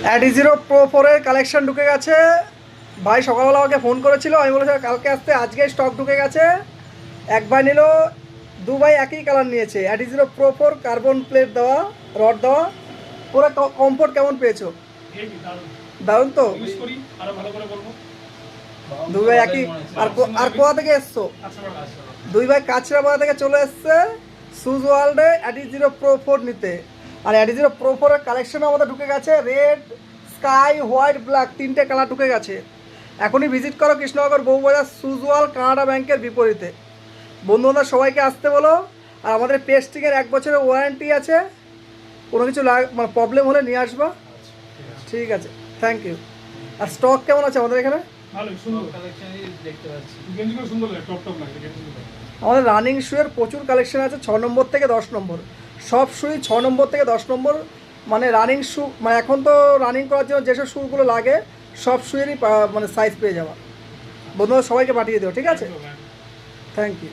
Adi zero pro 4-এর collection ঢুকে গেছে। ভাই সকালবেলা আমাকে ফোন করেছিল, আমি বলেছিলাম কালকে আসতে, আজকে স্টক ঢুকে গেছে। এক ভাই নিল, দু ভাই একই কালার নিয়েছে। Adi zero pro 4 carbon plate দেওয়া, রড দেওয়া, পুরো কমফোর্ট। কেমন পেয়েছো? দারুণ তো। দুই ভাই একই। আর কোথা থেকে এসছো? দুই ভাই কাছড়াপাড়া থেকে চলে এসছে সুজ ওয়ার্ল্ডে অ্যাডি জিরো প্রো 4 নিতে। আর অ্যাডি জিরো প্রো 4-এর কালেকশন আমাদের ঢুকে গেছে, রেড, স্কাই, হোয়াইট, ব্ল্যাক, তিনটে কালার ঢুকে গেছে। এখনই ভিজিট করো কৃষ্ণনগর বউবাজার সুজ ওয়ার্ল্ড, কানাডা ব্যাংকের বিপরীতে। বন্ধুরা সবাইকে আসতে বলো। আর আমাদের পেস্টিংয়ের 1 বছরের ওয়ারেন্টি আছে, কোনো কিছু মানে প্রবলেম হলে নিয়ে আসবা। ঠিক আছে, থ্যাংক ইউ। আর স্টক কেমন আছে আমাদের এখানে? আমাদের রানিং শুয়ের প্রচুর কালেকশন আছে, 6 নম্বর থেকে 10 নম্বর। সব শুই 6 নম্বর থেকে 10 নম্বর, মানে রানিং শু। মানে এখন তো রানিং করার জন্য যেসব শুগুলো লাগে সব শুয়েরই মানে সাইজ পেয়ে যাওয়া। বন্ধুরা সবাইকে পাঠিয়ে দিও, ঠিক আছে? Thank you.